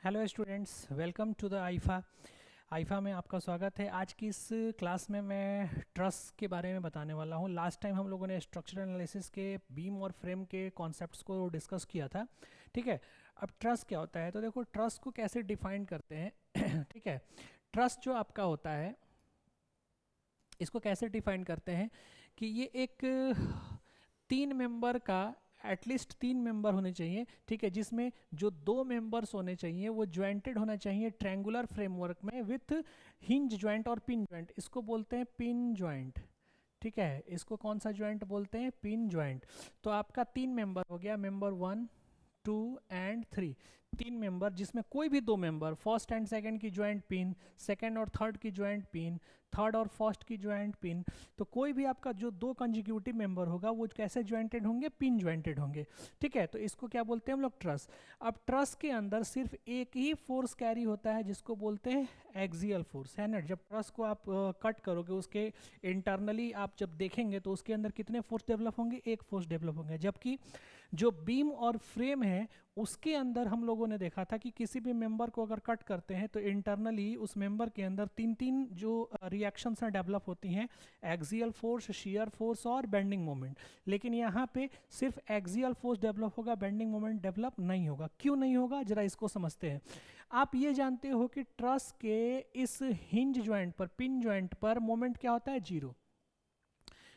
Hello students, welcome to the IIFA में आपका स्वागत है। आज की इस क्लास में मैं ट्रस्ट के बारे में बताने वाला हूँ। लास्ट टाइम हम लोगों ने स्ट्रक्चरल एनालिसिस के बीम और फ्रेम के कॉन्सेप्ट्स को डिस्कस किया था। ठीक है, अब ट्रस्ट क्या होता है, तो देखो ट्रस्ट को कैसे डिफाइन करते हैं। ठीक है, ट्रस्ट जो आपका होता है इसको कैसे डिफाइन करते हैं कि ये एक 3 मेंबर का, एटलीस्ट 3 मेंबर होने चाहिए। ठीक है, जिसमें जो 2 मेंबर्स होने चाहिए वो ज्वाइंटेड होना चाहिए ट्रायंगुलर फ्रेमवर्क में विथ हिंज ज्वाइंट और पिन ज्वाइंट। इसको बोलते हैं पिन ज्वाइंट। ठीक है, इसको कौन सा ज्वाइंट बोलते हैं? Pin joint. तो आपका 3 मेंबर हो गया, मेंबर 1, 2 एंड 3। 3 मेंबर जिसमें कोई भी 2 मेंबर, फर्स्ट एंड सेकंड की ज्वाइंट पिन, सेकंड और थर्ड की ज्वाइंट पिन, थर्ड और फर्स्ट की ज्वाइंट पिन। तो कोई भी आपका जो 2 कंजिक्यूटिव मेंबर होगा वो कैसे ज्वाइंटेड होंगे? पिन ज्वाइंटेड होंगे। ठीक है, तो इसको क्या बोलते हैं हम लोग? ट्रस। अब ट्रस के अंदर सिर्फ एक ही फोर्स कैरी होता है जिसको बोलते हैं एक्सियल फोर्स, है ना। जब ट्रस को आप कट करोगे उसके इंटरनली आप जब देखेंगे तो उसके अंदर कितने फोर्स डेवलप होंगे? एक फोर्स डेवलप होंगे। जबकि जो बीम और फ्रेम है उसके अंदर हम लोगों ने देखा था कि किसी भी मेंबर को अगर कट करते हैं तो इंटरनली उस मेंबर के अंदर 3 जो रिएक्शंस हैं डेवलप होती हैं, एक्सियल फोर्स, शियर फोर्स और बेंडिंग मोमेंट। लेकिन यहाँ पे सिर्फ एक्सियल फोर्स डेवलप होगा, बेंडिंग मोमेंट डेवलप नहीं होगा। क्यों नहीं होगा, जरा इसको समझते हैं। आप ये जानते हो कि ट्रस के इस हिंज ज्वाइंट पर, पिन ज्वाइंट पर मोमेंट क्या होता है? जीरो।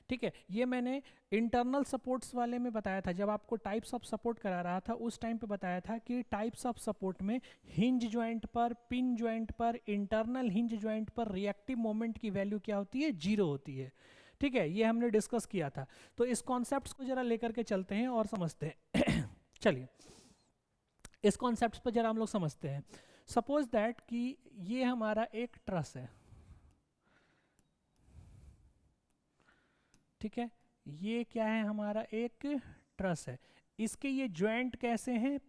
ठीक है, ये मैंने इंटरनल सपोर्ट्स वाले में बताया था, जब आपको टाइप्स ऑफ सपोर्ट करा रहा था उस टाइम पे बताया था कि टाइप्स ऑफ सपोर्ट में हिंज ज्वाइंट पर, पिन ज्वाइंट पर, इंटरनल हिंज ज्वाइंट पर रिएक्टिव मोमेंट की वैल्यू क्या होती है? जीरो होती है। ठीक है, ये हमने डिस्कस किया था। तो इस कॉन्सेप्ट को जरा लेकर के चलते हैं और समझते हैं। चलिए, इस कॉन्सेप्ट पर जरा हम लोग समझते हैं। सपोज दैट कि ये हमारा एक ट्रस है। ठीक है, ये क्या है? हमारा एक ट्रस है। इसके ये ज्वाइंट कैसे हैं?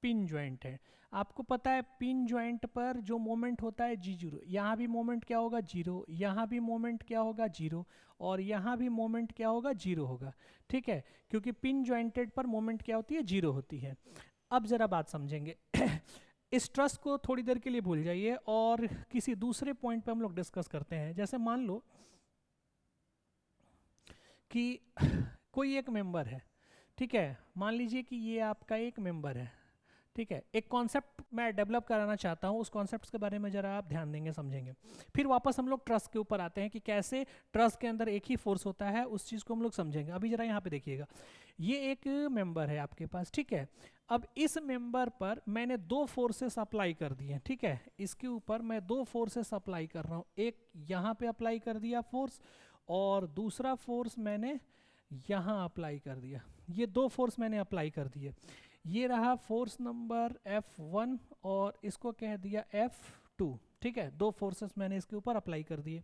पिन ज्वाइंट है। आपको पता है पिन ज्वाइंट पर जो मोमेंट होता है जी जीरो, यहाँ भी मोमेंट क्या होगा? जीरो। यहाँ भी मोमेंट क्या होगा? जीरो। और यहाँ भी मोमेंट क्या होगा? जीरो होगा। ठीक है, क्योंकि पिन ज्वाइंटेड पर मोमेंट क्या होती है? जीरो होती है। अब जरा बात समझेंगे। इस ट्रस को थोड़ी देर के लिए भूल जाइए और किसी दूसरे पॉइंट पे हम लोग डिस्कस करते हैं। जैसे मान लो कि कोई एक मेंबर है। ठीक है, मान लीजिए कि ये आपका एक मेंबर है। ठीक है, एक कॉन्सेप्ट मैं डेवलप कराना चाहता हूँ, उस कॉन्सेप्ट के बारे में जरा आप ध्यान देंगे, समझेंगे। फिर वापस हम लोग ट्रस्ट के ऊपर आते हैं कि कैसे ट्रस्ट के अंदर एक ही फोर्स होता है, उस चीज़ को हम लोग समझेंगे। अभी जरा यहाँ पे देखिएगा, ये एक मेंबर है आपके पास। ठीक है, अब इस मेंबर पर मैंने 2 फोर्सेस अप्लाई कर दिए। ठीक है, इसके ऊपर मैं 2 फोर्सेस अप्लाई कर रहा हूँ। एक यहाँ पे अप्लाई कर दिया फोर्स, और दूसरा फोर्स मैंने यहाँ अप्लाई कर दिया। ये 2 फोर्स मैंने अप्लाई कर दिए। ये रहा फोर्स नंबर F1 और इसको कह दिया F2। ठीक है, 2 फोर्सेस मैंने इसके ऊपर अप्लाई कर दिए।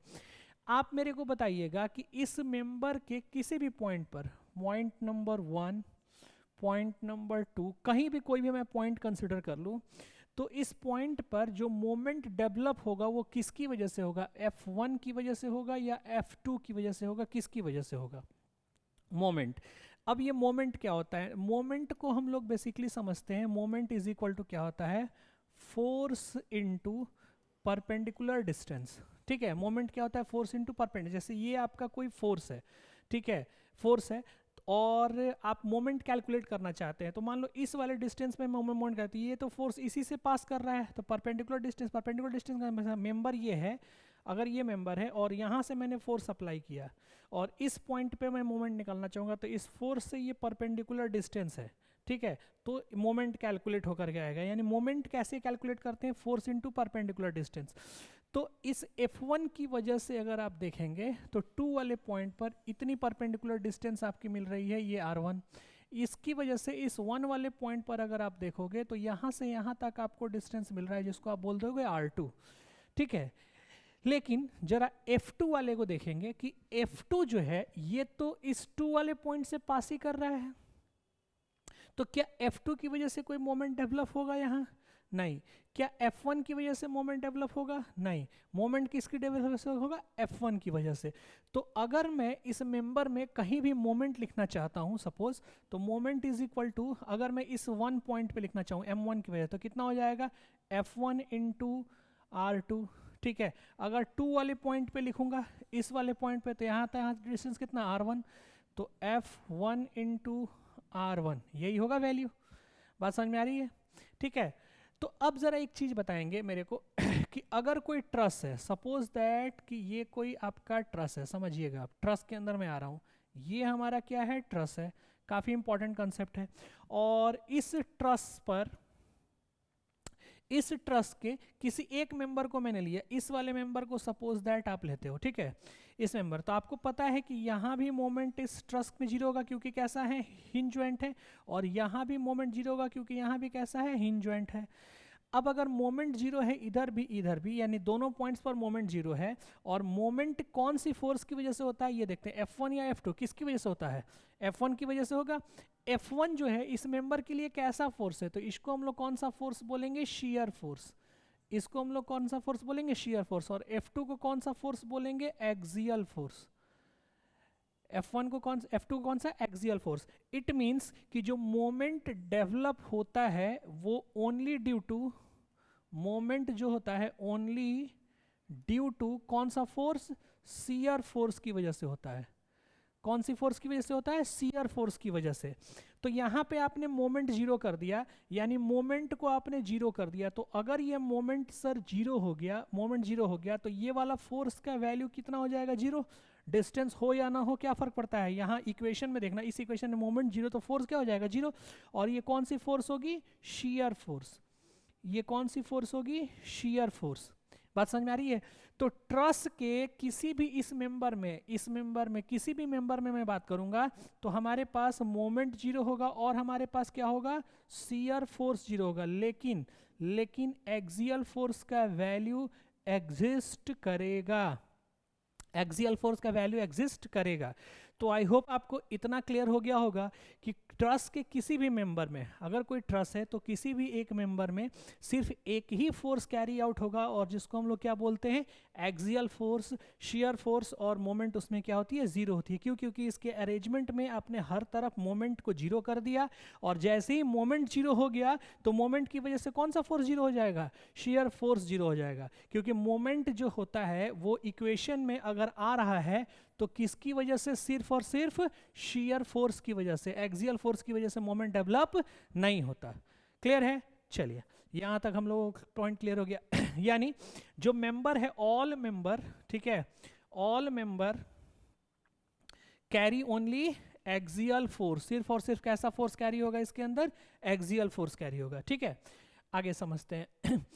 आप मेरे को बताइएगा कि इस मेंबर के किसी भी पॉइंट पर, पॉइंट नंबर 1, पॉइंट नंबर 2, कहीं भी कोई भी मैं पॉइंट कंसिडर कर लूँ, तो इस पॉइंट पर जो मोमेंट डेवलप होगा वो किसकी वजह से होगा? F1 की वजह से होगा या F2 की वजह से होगा? किसकी वजह से होगा? मोमेंट। अब ये मोमेंट क्या होता है? मोमेंट को हम लोग बेसिकली समझते हैं, मोमेंट इज इक्वल टू क्या होता है? Force into perpendicular distance. ठीक है, मोमेंट क्या होता है? Force into perpendicular. जैसे ये आपका कोई फोर्स है। ठीक है, फोर्स है और आप मोमेंट कैलकुलेट करना चाहते हैं, तो मान लो इस वाले डिस्टेंस में मोमेंट करती है, ये तो फोर्स इसी से पास कर रहा है, तो परपेंडिकुलर डिस्टेंस, परपेंडिकुलर डिस्टेंस का मेंबर ये है। अगर ये मेंबर है और यहाँ से मैंने फोर्स अप्लाई किया और इस पॉइंट पे मैं मोमेंट निकालना चाहूँगा, तो इस फोर्स से ये परपेंडिकुलर डिस्टेंस है। ठीक है, तो मोमेंट कैलकुलेट होकर के आएगा। यानी मोमेंट कैसे कैलकुलेट करते हैं? Force into perpendicular distance. तो इस F1 की वजह से अगर आप देखेंगे तो 2 वाले पॉइंट पर इतनी परपेंडिकुलर डिस्टेंस आपकी मिल रही है, ये R1। इसकी वजह से इस 1 वाले पॉइंट पर अगर आप देखोगे तो यहाँ से यहाँ तक आपको डिस्टेंस मिल रहा है, जिसको आप बोल दोगे R2। ठीक है, लेकिन जरा F2 वाले को देखेंगे कि F2 जो है ये तो इस 2 वाले पॉइंट से पास ही कर रहा है, तो क्या F2 की वजह से कोई मोमेंट डेवलप होगा यहाँ? नहीं। क्या F1 की वजह से मोमेंट डेवलप होगा? नहीं। मोमेंट किसकी डेवलप से होगा? F1 की वजह से। तो अगर मैं इस मेंबर में कहीं भी मोमेंट लिखना चाहता हूँ सपोज, तो मोमेंट इज इक्वल टू, अगर मैं इस 1 पॉइंट पे लिखना चाहूँ M1 की वजह, तो कितना हो जाएगा? F1 इंटू R2, ठीक है। अगर 2 वाले पॉइंट पे लिखूंगा, इस वाले पॉइंट पे, तो यहाँ तक डिस्टेंस कितना? R1, तो F1 इंटू R1, यही होगा वैल्यू। बात समझ में आ रही है? ठीक है। तो अब ज़रा एक चीज़ बताएंगे मेरे को कि अगर कोई ट्रस है, सपोज दैट कि ये कोई आपका ट्रस है, समझिएगा आप, ट्रस के अंदर मैं आ रहा हूँ, ये हमारा क्या है? ट्रस है। काफ़ी इंपॉर्टेंट कंसेप्ट है। और इस ट्रस के किसी एक मेंबर को मैंने लिया, इस वाले मेंबर को सपोज दैट आप लेते हो, ठीक है, इस मेंबर, तो आपको पता है कि यहाँ भी मोमेंट इस ट्रस में जीरो होगा क्योंकि कैसा है? हिंज जॉइंट है। और यहाँ भी मोमेंट जीरो होगा क्योंकि यहाँ भी कैसा है? हिंज जॉइंट है। अब अगर मोमेंट जीरो है इधर भी, यानी दोनों पॉइंट्स पर मोमेंट जीरो है, और मोमेंट कौन सी फोर्स की वजह से होता है ये देखते हैं, F1 या F2, किसकी वजह से होता है? F1 की वजह से होगा। F1 जो है इस मेंबर के लिए कैसा फोर्स है? तो इसको हम लोग कौन सा फोर्स बोलेंगे? Shear force. इसको हम लोग कौन सा फोर्स बोलेंगे? Shear force. और F2 को कौन सा फोर्स बोलेंगे? Axial force. F1 को कौन, F2 को कौन सा? Axial force. इट मीन्स कि जो मोमेंट डेवलप होता है वो ओनली ड्यू टू, मोमेंट जो होता है ओनली ड्यू टू कौन सा फोर्स? शियर फोर्स की वजह से होता है। कौन सी फोर्स की वजह से होता है? शियर फोर्स की वजह से। तो यहाँ पे आपने मोमेंट जीरो कर दिया, यानी मोमेंट को आपने जीरो कर दिया। तो अगर ये मोमेंट सर जीरो हो गया, मोमेंट जीरो हो गया, तो ये वाला फोर्स का वैल्यू कितना हो जाएगा? जीरो। डिस्टेंस हो या ना हो क्या फर्क पड़ता है? यहाँ इक्वेशन में देखना, इस इक्वेशन में मोमेंट जीरो, तो फोर्स क्या हो जाएगा? जीरो। और ये कौन सी फोर्स होगी? Shear force. ये कौन सी फोर्स होगी? Shear force. बात समझ में आ रही है? तो ट्रस के किसी भी इस मेंबर में किसी भी मेंबर में मैं बात करूंगा तो हमारे पास मोमेंट जीरो होगा और हमारे पास क्या होगा? शियर फोर्स जीरो होगा। लेकिन एक्सियल फोर्स का वैल्यू एग्जिस्ट करेगा। एक्सियल फोर्स का वैल्यू एग्जिस्ट करेगा। तो आई होप आपको इतना क्लियर हो गया होगा कि ट्रस के किसी भी मेंबर में, अगर कोई ट्रस है तो किसी भी एक मेंबर में सिर्फ एक ही फोर्स कैरी आउट होगा, और जिसको हम लोग क्या बोलते हैं? Axial force. शियर फोर्स और मोमेंट उसमें क्या होती है? जीरो होती है। क्यों? क्योंकि इसके अरेंजमेंट में आपने हर तरफ मोमेंट को जीरो कर दिया, और जैसे ही मोमेंट जीरो हो गया तो मोमेंट की वजह से कौन सा फोर्स जीरो हो जाएगा? शियर फोर्स जीरो हो जाएगा। क्योंकि मोमेंट जो होता है वो इक्वेशन में अगर आ रहा है तो किसकी वजह से? सिर्फ और सिर्फ शियर फोर्स की वजह से। एक्सियल फोर्स की वजह से मोमेंट डेवलप नहीं होता। क्लियर है? चलिए, यहां तक हम लोग पॉइंट क्लियर हो गया। यानी जो मेंबर है, ऑल मेंबर, ठीक है, all member carry only axial force. सिर्फ और सिर्फ कैसा फोर्स कैरी होगा इसके अंदर? एक्सियल फोर्स कैरी होगा। ठीक है, आगे समझते हैं।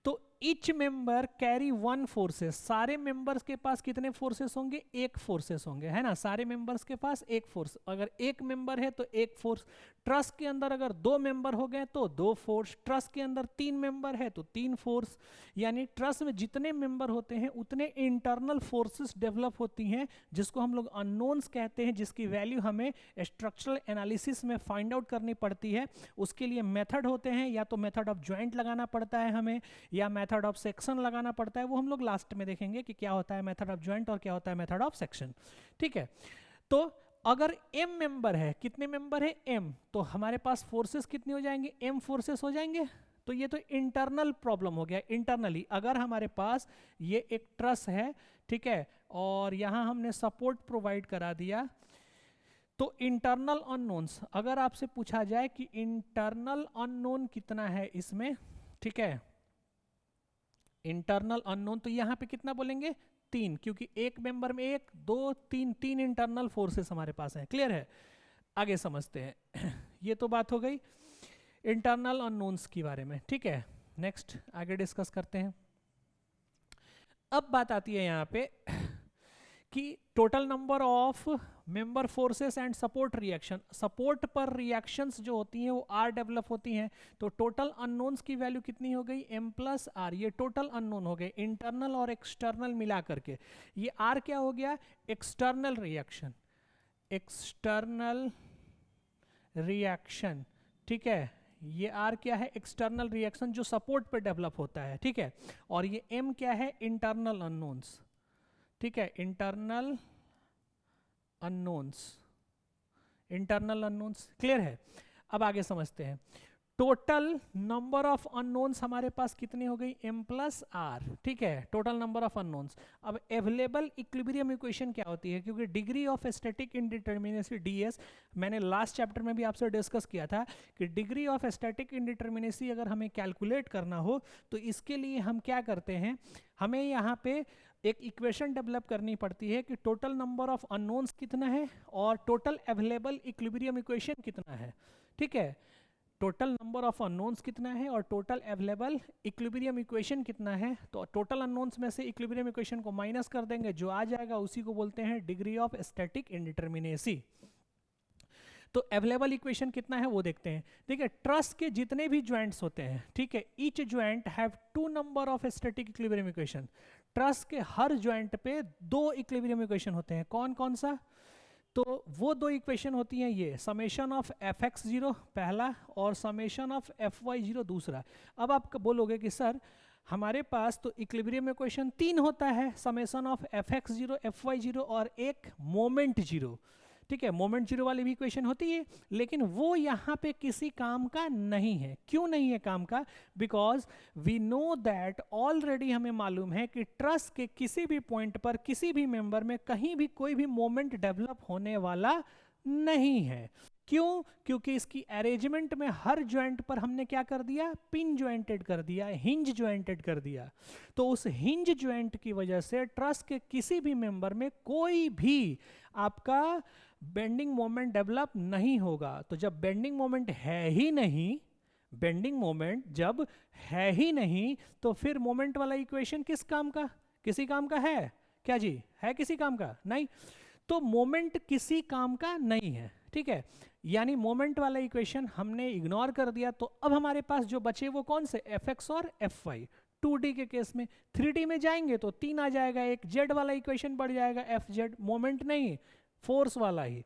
तो each member carry one forces. सारे मेंबर्स के पास कितने फोर्सेस होंगे? एक फोर्सेस होंगे, है ना? सारे मेंबर्स के पास एक फोर्स। अगर एक मेंबर है तो एक फोर्स। ट्रस के अंदर अगर दो मेंबर हो गए तो दो फोर्स। ट्रस के अंदर तीन मेंबर है तो तीन फोर्स। यानी ट्रस में जितने मेंबर होते हैं उतने इंटरनल फोर्सेस डेवलप होती हैं, जिसको हम लोग अननोन्स कहते हैं, जिसकी वैल्यू हमें स्ट्रक्चरल एनालिसिस में फाइंड आउट करनी पड़ती है। उसके लिए मेथड होते हैं, या तो मेथड ऑफ ज्वाइंट लगाना पड़ता है हमें, या मेथड ऑफ सेक्शन लगाना पड़ता है। वो हम लोग लास्ट में देखेंगे कि क्या होता है मेथड ऑफ ज्वाइंट और क्या होता है मेथड ऑफ सेक्शन। ठीक है, तो अगर m मेंबर है, कितने मेंबर है? m, तो हमारे पास फोर्सेस कितनी हो जाएंगे? m फोर्सेस हो जाएंगे। तो ये तो इंटरनल प्रॉब्लम हो गया। इंटरनली अगर हमारे पास ये एक ट्रस है, ठीक है, और यहां हमने सपोर्ट प्रोवाइड करा दिया, तो इंटरनल अननोन्स, अगर आपसे पूछा जाए कि इंटरनल अननोन कितना है इसमें, ठीक है, इंटरनल अननोन, तो यहां पे कितना बोलेंगे? तीन, क्योंकि एक मेंबर में एक, दो, तीन, तीन इंटरनल फोर्सेस हमारे पास हैं। क्लियर है? आगे समझते हैं। ये तो बात हो गई इंटरनल अननोन्स के बारे में। ठीक है, नेक्स्ट आगे डिस्कस करते हैं। अब बात आती है यहाँ पे कि total number of member forces and support reaction. Support पर रिएक्शंस जो होती हैं वो आर डेवलप होती हैं। तो टोटल अननोन्स की वैल्यू कितनी हो गई? m plus are. ये टोटल अननोन हो गए, इंटरनल और एक्सटर्नल मिला करके। ये आर क्या हो गया? External reaction. एक्सटर्नल रिएक्शन, ठीक है, ये आर क्या है, एक्सटर्नल रिएक्शन जो सपोर्ट पे डेवलप होता है, ठीक है, और ये एम क्या है, इंटरनल अननोन्स, ठीक है, internal unknowns, internal unknowns, clear है। अब आगे समझते हैं, टोटल नंबर ऑफ अननोन्स हमारे पास कितनी हो गई, m प्लस आर, ठीक है, टोटल नंबर ऑफ अननोन्स। अब अवेलेबल इक्विलिब्रियम इक्वेशन क्या होती है, क्योंकि degree of static indeterminacy ds, मैंने लास्ट चैप्टर में भी आपसे डिस्कस किया था कि डिग्री ऑफ स्टैटिक इंडिटरमिनेसी अगर हमें कैलकुलेट करना हो तो इसके लिए हम क्या करते हैं, हमें यहाँ पे एक इक्वेशन डेवलप करनी पड़ती है कि टोटल नंबर ऑफ अननोन्स कितना है और टोटल अवेलेबल इक्विलिब्रियम इक्वेशन कितना है, ठीक है, टोटल नंबर ऑफ अननोन्स कितना है और टोटल अवेलेबल इक्विलिब्रियम इक्वेशन कितना है। तो टोटल अननोन्स में से इक्विलिब्रियम इक्वेशन को माइनस कर देंगे, जो आ जाएगा उसी को बोलते हैं डिग्री ऑफ स्टैटिक इंडिटरमिनेसी। तो अवेलेबल इक्वेशन कितना है वो देखते हैं। देखिए ट्रस के जितने भी ज्वाइंट्स होते हैं, ठीक है, each joint have 2 number of static equilibrium equation. Truss के हर ज्वाइंट पे 2 इक्विलिब्रियम इक्वेशन होते हैं। कौन कौन सा, तो वो 2 इक्वेशन होती हैं, ये summation of f x zero पहला और summation of f y zero दूसरा। अब आप बोलोगे कि सर हमारे पास तो इक्विलिब्रियम इक्वेशन 3 होता है, summation of f x zero, f y zero और एक मोमेंट जीरो, ठीक है, मोमेंट जीरो वाली भी इक्वेशन होती है, लेकिन वो यहाँ पे किसी काम का नहीं है। क्यों नहीं है काम का, because we know that, already हमें मालूम है कि ट्रस के किसी भी पॉइंट पर किसी भी मेंबर में कहीं भी कोई भी मोमेंट डेवलप होने वाला नहीं है। क्यों, क्योंकि इसकी अरेंजमेंट में हर ज्वाइंट पर हमने क्या कर दिया, पिन ज्वाइंटेड कर दिया, हिंज ज्वाइंटेड कर दिया। तो उस हिंज ज्वाइंट की वजह से ट्रस के किसी भी मेंबर में कोई भी आपका बेंडिंग मोमेंट डेवलप नहीं होगा। तो जब बेंडिंग मोमेंट है ही नहीं, बेंडिंग मोमेंट जब है ही नहीं, तो फिर मोमेंट वाला इक्वेशन किस काम का, किसी काम का है क्या जी, है किसी काम का नहीं। तो मोमेंट किसी काम का नहीं है, ठीक है, यानी मोमेंट वाला इक्वेशन हमने इग्नोर कर दिया। तो अब हमारे पास जो बचे वो कौन से, एफ एक्स और एफ वाई। 2D के केस में 3D में जाएंगे तो 3 आ जाएगा, एक जेड वाला इक्वेशन बढ़ जाएगा, एफ जेड, मोमेंट नहीं फोर्स वाला ही।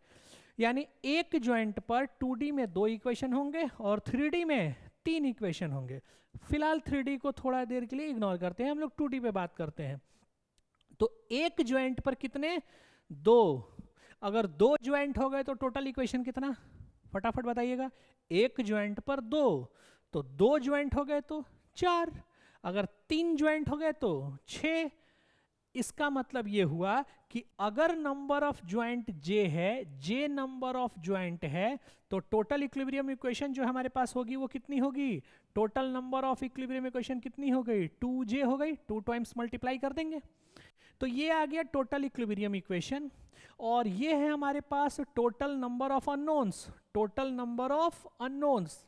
यानी एक ज्वाइंट पर 2D में 2 इक्वेशन होंगे और 3D में 3 इक्वेशन होंगे। फिलहाल 3D को थोड़ा देर के लिए इग्नोर करते हैं, हम लोग 2D पे बात करते हैं। तो एक ज्वाइंट पर कितने, 2, अगर 2 ज्वाइंट हो गए तो टोटल इक्वेशन कितना, फटाफट बताइएगा। एक ज्वाइंट पर 2, तो 2 ज्वाइंट हो गए तो 4, अगर 3 ज्वाइंट हो गए तो 6। इसका मतलब ये हुआ कि अगर नंबर ऑफ ज्वाइंट j है, j नंबर ऑफ ज्वाइंट है, तो टोटल इक्विलिब्रियम इक्वेशन जो हमारे पास होगी वो कितनी होगी, total number of equilibrium equation कितनी हो गई, 2j हो गई, 2 टाइम्स मल्टीप्लाई कर देंगे। तो ये आ गया टोटल इक्विलिब्रियम इक्वेशन, और ये है हमारे पास total number of unknowns, total number of unknowns.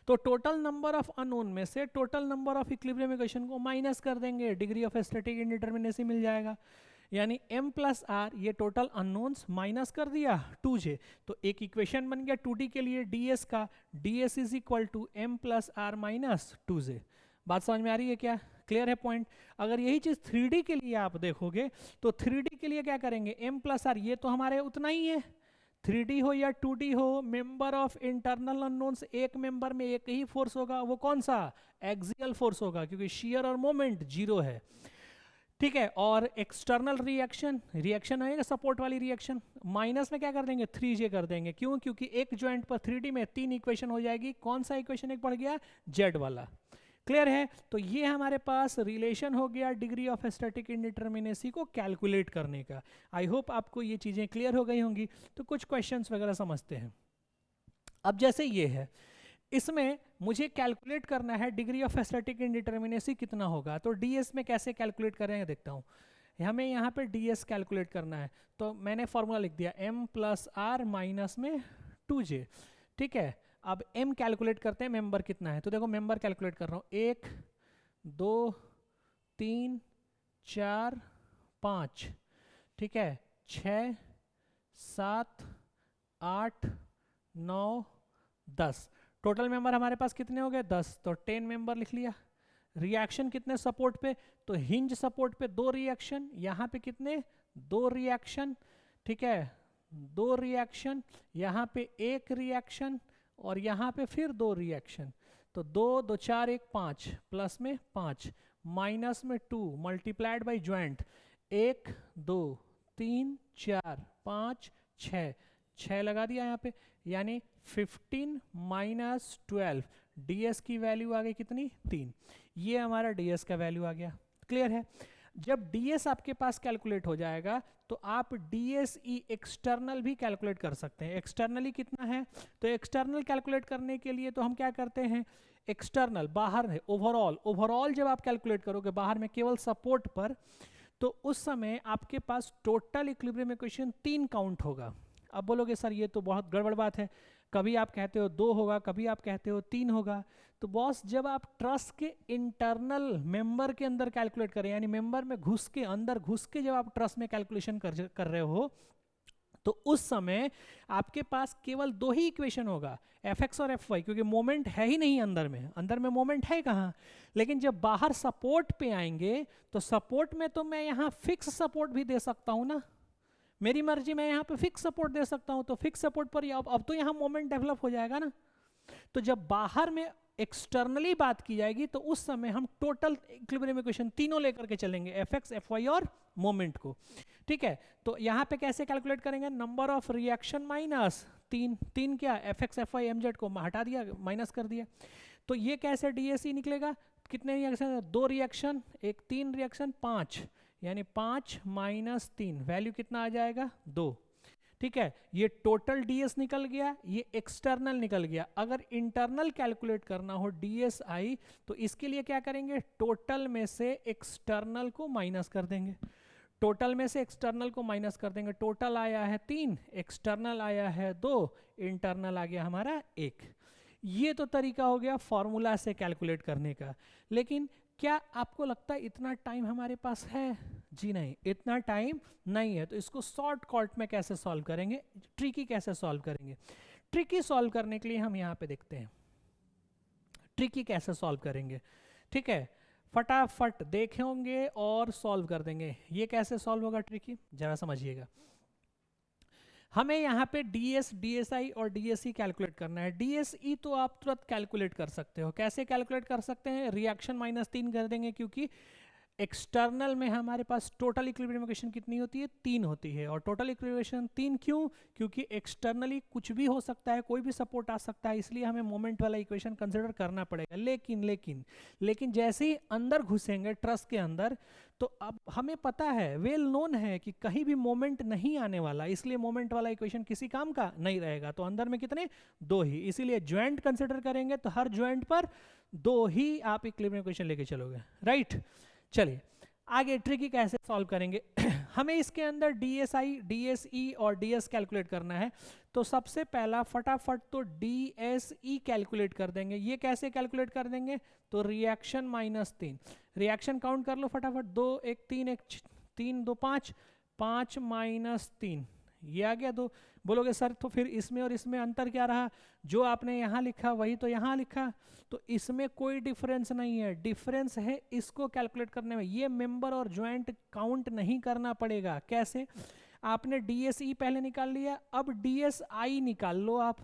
तो टोटल नंबर ऑफ अननोन में से total number of equilibrium equation को माइनस कर देंगे, डिग्री ऑफ स्टैटिक इंडिटरमिनेसी मिल जाएगा। यानी m प्लस आर, ये टोटल अननोन्स माइनस कर दिया 2j, तो एक इक्वेशन बन गया 2D के लिए ds का, ds is equal to m plus r minus 2j। बात समझ में आ रही है क्या, क्लियर है पॉइंट। अगर यही चीज 3D के लिए आप देखोगे तो 3D के लिए क्या करेंगे, m प्लस आर, ये तो हमारे उतना ही है, 3D हो या 2D हो, मेंबर ऑफ इंटरनल अननोन्स, एक मेंबर में एक ही फोर्स होगा, वो कौन सा, एक्सियल फोर्स होगा, क्योंकि शियर और मोमेंट 0 है, ठीक है। और एक्सटर्नल रिएक्शन, रिएक्शन होएगा सपोर्ट वाली रिएक्शन, माइनस में क्या कर देंगे, 3j कर देंगे। क्यों, क्योंकि एक ज्वाइंट पर 3D में 3 इक्वेशन हो जाएगी। कौन सा इक्वेशन एक पड़ गया, जेड वाला, क्लियर है। तो ये हमारे पास रिलेशन हो गया डिग्री ऑफ स्टैटिक इंडिटरमिनेसी को कैलकुलेट करने का। आई होप आपको ये चीजें क्लियर हो गई होंगी। तो कुछ क्वेश्चंस वगैरह समझते हैं। अब जैसे ये है, इसमें मुझे कैलकुलेट करना है डिग्री ऑफ स्टैटिक इंडिटरमिनेसी कितना होगा। तो ds में कैसे कैलकुलेट करेंगे देखता हूँ। हमें यहाँ पे ds कैलकुलेट करना है, तो मैंने फॉर्मूला लिख दिया m प्लस आर माइनस में 2j, ठीक है। अब m कैलकुलेट करते हैं, मेंबर कितना है। तो देखो मेंबर कैलकुलेट कर रहा हूँ, 1 2 3 4 5, ठीक है, 6 7 8 9 10, टोटल मेंबर हमारे पास कितने हो गए, 10। तो 10 मेंबर लिख लिया। रिएक्शन कितने सपोर्ट पे, तो हिंज सपोर्ट पे 2 रिएक्शन, यहाँ पे कितने, 2 रिएक्शन, ठीक है, 2 रिएक्शन, यहाँ पे 1 रिएक्शन, और यहाँ पे फिर 2 रिएक्शन, तो 2 2 4 1 5, प्लस में 5, माइनस में 2, मल्टीप्लाइड बाई ज्वाइंट 1 2 3 4 5 6, 6 लगा दिया यहाँ पे, यानी 15 माइनस 12, ds की वैल्यू आ गई कितनी 3, ये हमारा ds का वैल्यू आ गया। क्लियर है? जब ds आपके पास कैलकुलेट हो जाएगा तो आप DSE एक्सटर्नल भी कैलकुलेट कर सकते हैं। एक्सटर्नली कितना है, तो एक्सटर्नल कैलकुलेट करने के लिए तो हम क्या करते हैं, एक्सटर्नल बाहर है, ओवरऑल जब आप कैलकुलेट करोगे बाहर में केवल सपोर्ट पर, तो उस समय आपके पास टोटल इक्विलिब्रियम इक्वेशन 3 काउंट होगा। अब बोलोगे सर ये तो बहुत गड़बड़ बात है, कभी आप कहते हो 2 होगा, कभी आप कहते हो 3 होगा। तो बॉस जब आप ट्रस्ट के इंटरनल मेंबर के अंदर कैलकुलेट करें, यानी मेंबर में घुस के अंदर घुस के जब आप ट्रस्ट में कैलकुलेशन कर रहे हो, तो उस समय आपके पास केवल 2 ही इक्वेशन होगा, fx और fy, क्योंकि मोमेंट है ही नहीं अंदर में मोमेंट है कहाँ। लेकिन जब बाहर सपोर्ट पे आएंगे तो सपोर्ट में तो मैं यहाँ फिक्स सपोर्ट भी दे सकता हूँ ना, मेरी मर्जी, मैं यहाँ पे फिक्स सपोर्ट दे सकता हूँ, तो फिक्स सपोर्ट पर अब तो यहाँ मोमेंट डेवलप हो जाएगा ना। तो जब बाहर में एक्सटर्नली बात की जाएगी तो उस समय हम टोटल इक्विलिब्रियम इक्वेशन तीनों लेकर के चलेंगे, fx fy और मोमेंट को। ठीक है, तो यहाँ पे कैसे कैलकुलेट करेंगे, नंबर ऑफ रिएक्शन माइनस 3 क्या, fx fy mz को हटा दिया, माइनस कर दिया, तो ये कैसे DSE निकलेगा, कितने रिएक्शन, 2 रिएक्शन, एक 3 रिएक्शन 5, यानी 5 माइनस 3, वैल्यू कितना आ जाएगा 2। ठीक है, ये टोटल ds निकल गया, ये एक्सटर्नल निकल गया। अगर इंटरनल कैलकुलेट करना हो DSI तो इसके लिए क्या करेंगे, टोटल में से एक्सटर्नल को माइनस कर देंगे, टोटल में से एक्सटर्नल को माइनस कर देंगे, टोटल आया है 3, एक्सटर्नल आया है 2, इंटरनल आ गया हमारा 1। ये तो तरीका हो गया फॉर्मूला से कैलकुलेट करने का। लेकिन क्या आपको लगता है इतना टाइम हमारे पास है? जी नहीं, इतना टाइम नहीं है। तो इसको शॉर्टकट में कैसे सॉल्व करेंगे, ट्रिकी कैसे सॉल्व करेंगे। ट्रिकी सॉल्व करने के लिए हम यहाँ पे देखते हैं ट्रिकी कैसे सॉल्व करेंगे। ठीक है, फटाफट देखेंगे और सॉल्व कर देंगे। ये कैसे सॉल्व होगा ट्रिकी, जरा समझिएगा। हमें यहाँ पे ds, dsi और dse कैलकुलेट करना है। dse तो आप तुरंत कैलकुलेट कर सकते हो। कैसे कैलकुलेट कर सकते हैं, रिएक्शन -3 कर देंगे, क्योंकि एक्सटर्नल में हमारे पास टोटल इक्विलिब्रियम इक्वेशन कितनी होती है, 3 होती है। और टोटल इक्विलिब्रियम 3 क्यों, क्योंकि एक्सटर्नली कुछ भी हो सकता है, कोई भी सपोर्ट आ सकता है, इसलिए हमें मोमेंट वाला इक्वेशन कंसिडर करना पड़ेगा। लेकिन जैसे ही अंदर घुसेंगे ट्रस्ट के अंदर, तो अब हमें पता है, वेल नोन है कि कहीं भी मोमेंट नहीं आने वाला, इसलिए मोमेंट वाला इक्वेशन किसी काम का नहीं रहेगा। तो अंदर में कितने, 2 ही, इसीलिए ज्वाइंट कंसिडर करेंगे, तो हर ज्वाइंट पर 2 ही आप इक्विलिब्रियम इक्वेशन लेके चलोगे। राइट, चलिए आगे ट्रिकी कैसे सॉल्व करेंगे। हमें इसके अंदर DSI, DSE और DS कैलकुलेट करना है। तो सबसे पहला फटाफट तो DSE कैलकुलेट कर देंगे। ये कैसे कैलकुलेट कर देंगे, तो रिएक्शन -3, रिएक्शन काउंट कर लो फटाफट, 2 1 3 1 3 2 5, 5 माइनस 3, ये आ गया 2। बोलोगे सर तो फिर इसमें और इसमें अंतर क्या रहा, जो आपने यहाँ लिखा वही तो यहाँ लिखा, तो इसमें कोई डिफरेंस नहीं है। डिफरेंस है इसको कैलकुलेट करने में, ये मेंबर और ज्वाइंट काउंट नहीं करना पड़ेगा। कैसे, आपने DSE पहले निकाल लिया, अब DSI निकाल लो आप,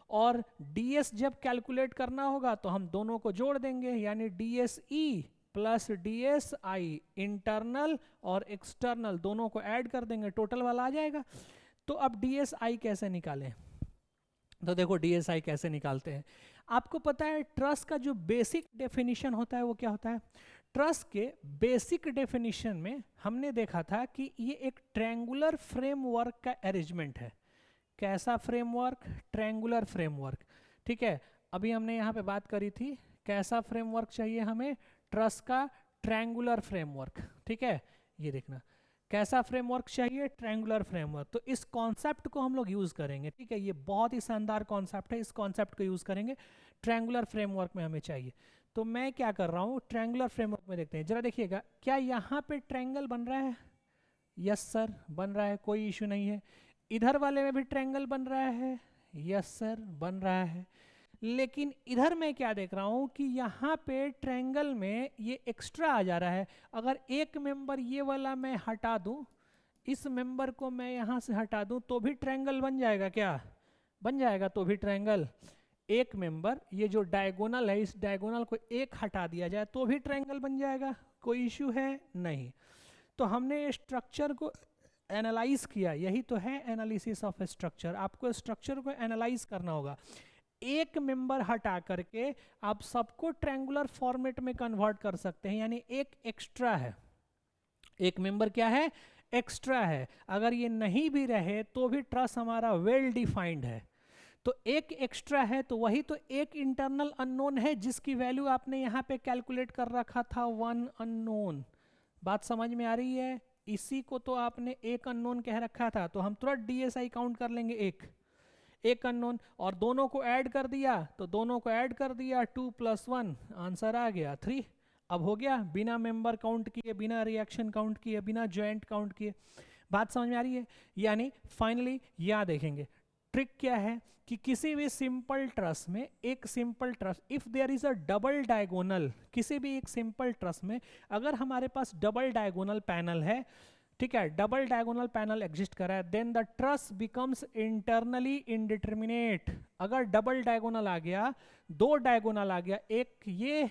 और DS जब कैलकुलेट करना होगा तो हम दोनों को जोड़ देंगे, यानी DSE प्लस DSI, इंटरनल और एक्सटर्नल दोनों को ऐड कर देंगे, टोटल वाला आ जाएगा। तो अब DSI कैसे निकालें, तो देखो DSI कैसे निकालते हैं। आपको पता है ट्रस्ट का जो बेसिक डेफिनेशन होता है वो क्या होता है, ट्रस्ट के बेसिक डेफिनेशन में हमने देखा था कि ये एक ट्रायंगुलर फ्रेमवर्क का अरेंजमेंट है। कैसा फ्रेमवर्क, ट्रायंगुलर फ्रेमवर्क। ठीक है, अभी हमने यहाँ पे बात करी थी कैसा फ्रेमवर्क चाहिए हमें, ट्रस्ट का ट्रायंगुलर फ्रेमवर्क। ठीक है, ये देखना कैसा फ्रेमवर्क चाहिए, ट्रायंगुलर फ्रेमवर्क। तो इस कॉन्सेप्ट को हम लोग यूज करेंगे। ठीक है, ये बहुत ही शानदार कॉन्सेप्ट है, इस कॉन्सेप्ट को यूज करेंगे, ट्रायंगुलर फ्रेमवर्क में हमें चाहिए। तो मैं क्या कर रहा हूँ, ट्रायंगुलर फ्रेमवर्क में देखते हैं, जरा देखिएगा क्या यहाँ पे ट्रायंगल बन रहा है, यस सर बन रहा है, कोई इशू नहीं है। इधर वाले में भी ट्रायंगल बन रहा है, यस सर बन रहा है। लेकिन इधर मैं क्या देख रहा हूं कि यहाँ पे ट्रायंगल में ये एक्स्ट्रा आ जा रहा है। अगर एक मेंबर ये वाला मैं हटा दूं, इस मेंबर को मैं यहाँ से हटा दूं, तो भी ट्रायंगल बन जाएगा क्या, बन जाएगा तो भी ट्रायंगल। एक मेंबर, ये जो डायगोनल है इस डायगोनल को एक हटा दिया जाए तो भी ट्रायंगल बन जाएगा, कोई इश्यू है नहीं। तो हमने स्ट्रक्चर को एनालाइज किया, यही तो है एनालिसिस ऑफ स्ट्रक्चर। आपको स्ट्रक्चर को एनालाइज करना होगा, एक मेंबर हटा करके आप सबको ट्रायंगुलर फॉर्मेट में कन्वर्ट कर सकते हैं, यानी एक एक्स्ट्रा है, एक मेंबर क्या है, एक्स्ट्रा है। अगर ये नहीं भी रहे तो भी ट्रस हमारा वेल डिफाइंड है। तो एक एक्स्ट्रा है तो वही तो एक इंटरनल अननोन है जिसकी वैल्यू आपने यहाँ पे कैलकुलेट कर रखा था, वन अननोन। बात समझ में आ रही है? इसी को तो आपने एक अननोन कह रखा था, तो हम तुरंत डीएसआई काउंट कर लेंगे, एक अननोन, और दोनों को ऐड कर दिया, तो दोनों को ऐड कर दिया, 2 + 1 आंसर आ गया 3। अब हो गया, बिना मेंबर काउंट किए, बिना रिएक्शन काउंट किए, बिना जॉइंट काउंट किए। बात समझ में आ रही है? यानी फाइनली यहाँ देखेंगे ट्रिक क्या है कि किसी भी सिंपल ट्रस में, एक simple truss, if there is a double diagonal, किसी भी एक सिंपल ट्रस में अगर हमारे पास डबल डायगोनल पैनल है, ठीक है, डबल डायगोनल पैनल एग्जिस्ट कर रहा है, then the truss becomes internally indeterminate. अगर डबल डायगोनल आ गया, दो डायगोनल आ गया, एक ये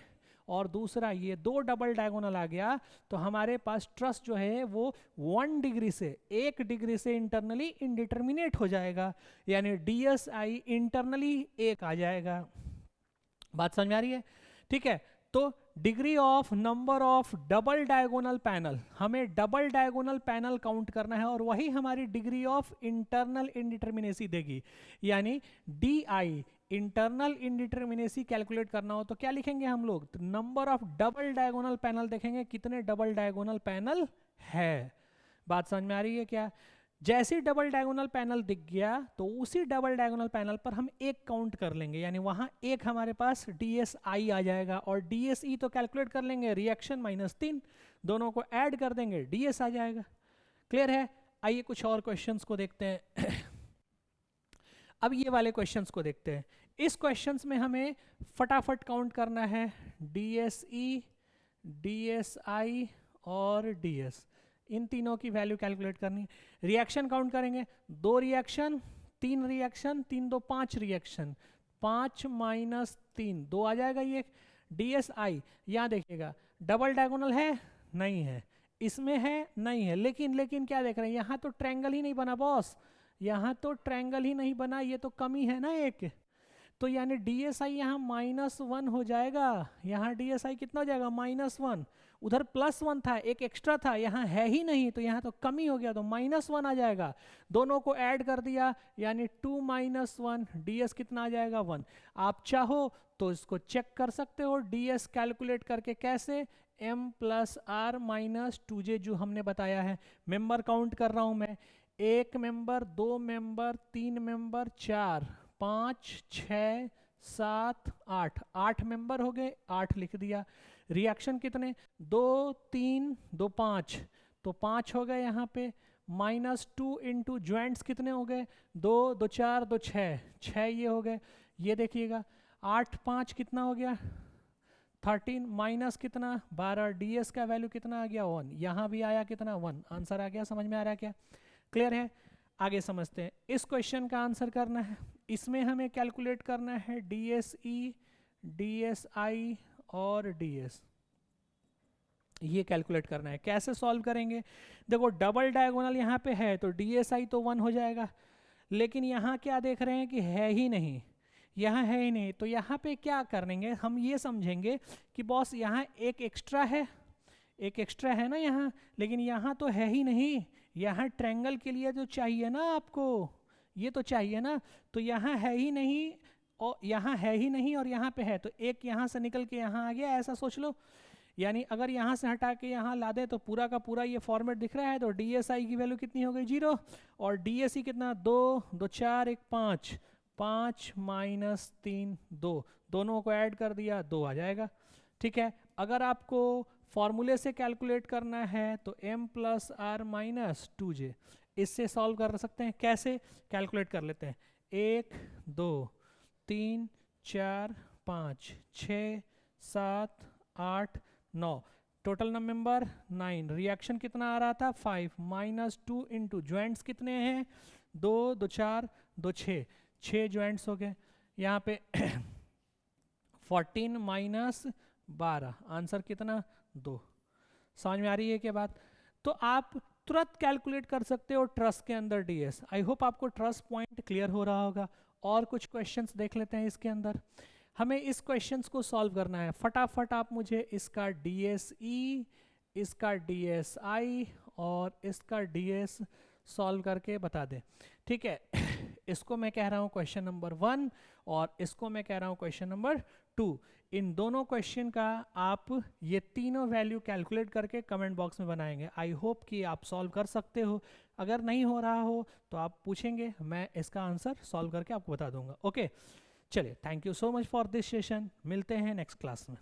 और दूसरा ये, दो डबल डायगोनल आ गया, तो हमारे पास ट्रस जो है वो 1 डिग्री से, 1 डिग्री से इंटरनली इनडिटर्मिनेट हो जाएगा, यानी डीएसआई इंटरनली 1 आ जाएगा। बात समझ में आ रही है? ठीक है, तो degree of number of double diagonal panel, हमें डबल डायगोनल पैनल काउंट करना है और वही हमारी डिग्री ऑफ इंटरनल इनडिटर्मिनेसी देगी। यानी D I internal indeterminacy calculate करना हो तो क्या लिखेंगे हम लोग, तो number of double diagonal panel देखेंगे कितने डबल डायगोनल पैनल है। बात समझ में आ रही है क्या? जैसे डबल डायगोनल पैनल दिख गया तो उसी डबल डायगोनल पैनल पर हम एक काउंट कर लेंगे, यानी वहां एक हमारे पास डीएसआई आ जाएगा, और डीएसई तो कैलकुलेट कर लेंगे, रिएक्शन -3, दोनों को ऐड कर देंगे, डीएस आ जाएगा। क्लियर है? आइए कुछ और क्वेश्चंस को देखते हैं। अब ये वाले क्वेश्चंस को देखते हैं। इस क्वेश्चंस में हमें फटाफट काउंट करना है डीएसई, डीएसआई और डीएस, इन तीनों की वैल्यू कैलकुलेट करनी है। रिएक्शन काउंट करेंगे, 2 रिएक्शन, 3 रिएक्शन, 3 2 5 रिएक्शन, 5 - 3 2 आ जाएगा ये। डीएसआई यहाँ देखिएगा, डबल डायगोनल है नहीं है, इसमें है नहीं है, लेकिन क्या देख रहे हैं, यहाँ तो ट्रायंगल ही नहीं बना बॉस, यहाँ तो ट्रायंगल ही नहीं बना, ये तो कमी है ना एक, तो यानी डीएसआई यहाँ -1 हो जाएगा। यहाँ डीएसआई कितना हो जाएगा, -1, उधर +1 था, एक एक्स्ट्रा था, यहाँ है ही नहीं, तो यहाँ तो कमी हो गया, तो -1 आ जाएगा। दोनों को ऐड कर दिया, यानी 2 - 1, डीएस कितना आ जाएगा, 1। आप चाहो तो इसको चेक कर सकते हो डीएस कैलकुलेट करके, कैसे, m + r - 2j जो हमने बताया है। मेंबर काउंट कर रहा हूँ मैं, 1 मेंबर, 2 मेंबर, 3 मेंबर, 4 5 6 7 8, 8 मेंबर हो गए, 8 लिख दिया। रिएक्शन कितने, 2 3 2 5, तो 5 हो गए यहाँ पे, -2 इंटू ज्वाइंट्स कितने हो गए, 2 2 4 2 6, 6 ये हो गए। ये देखिएगा 8 5 कितना हो गया, 13, माइनस कितना 12, डीएस का वैल्यू कितना आ गया, 1, यहाँ भी आया कितना, 1, आंसर आ गया। समझ में आ रहा है क्या? क्लियर है? आगे समझते हैं। इस क्वेश्चन का आंसर करना है, इसमें हमें कैलकुलेट करना है डीएसई, डीएसआई और डीएस, ये कैलकुलेट करना है। कैसे सॉल्व करेंगे, देखो डबल डायगोनल यहाँ पे है तो डीएसआई तो 1 हो जाएगा, लेकिन यहाँ क्या देख रहे हैं कि है ही नहीं, यहाँ है ही नहीं, तो यहाँ पे क्या करेंगे, हम ये समझेंगे कि बॉस यहाँ एक एक्स्ट्रा है, एक एक्स्ट्रा है ना यहाँ, लेकिन यहाँ तो है ही नहीं, यहाँ ट्रायंगल के लिए जो चाहिए ना आपको, ये तो चाहिए ना, तो यहाँ है ही नहीं, और यहाँ है ही नहीं और यहाँ पे है, तो एक यहाँ से निकल के यहाँ आ गया, ऐसा सोच लो। यानी अगर यहाँ से हटा के यहाँ ला दे तो पूरा का पूरा ये फॉर्मेट दिख रहा है, तो डीएसआई की वैल्यू कितनी हो गई, 0, और डीएसई कितना, 2 2 4 1 5, 5 - 3 2, दोनों को ऐड कर दिया, 2 आ जाएगा। ठीक है, अगर आपको फॉर्मूले से कैलकुलेट करना है तो m + r - 2j, इससे सॉल्व कर सकते हैं। कैसे कैलकुलेट कर लेते हैं, 1 2 3 4 5 6 7 8 9, टोटल नंबर 9, रिएक्शन कितना आ रहा था, 5, -2 इंटू ज्वाइंट्स कितने हैं, 2 2 4 2 6, 6 ज्वाइंट्स हो गए। यहाँ पे 14 माइनस 12, आंसर कितना 2। समझ में आ रही है क्या बात? तो आप तुरंत कैलकुलेट कर सकते हो ट्रस के अंदर डीएस। आई होप आपको ट्रस पॉइंट क्लियर हो रहा होगा। और कुछ क्वेश्चंस देख लेते हैं इसके अंदर। हमें इस क्वेश्चंस को सॉल्व करना है। फटाफट आप मुझे इसका डीएसई, इसका डीएसआई और इसका डीएस सॉल्व करके बता दें, ठीक है। इसको मैं कह रहा हूँ क्वेश्चन नंबर 1 और इसको मैं कह रहा हूँ क्वेश्चन नंबर 2। इन दोनों क्वेश्चन का आप ये तीनों वैल्यू कैलकुलेट करके कमेंट बॉक्स में बनाएंगे। आई होप कि आप सॉल्व कर सकते हो। अगर नहीं हो रहा हो तो आप पूछेंगे, मैं इसका आंसर सॉल्व करके आपको बता दूंगा। ओके, चलिए, thank you so much for this session. मिलते हैं नेक्स्ट क्लास में।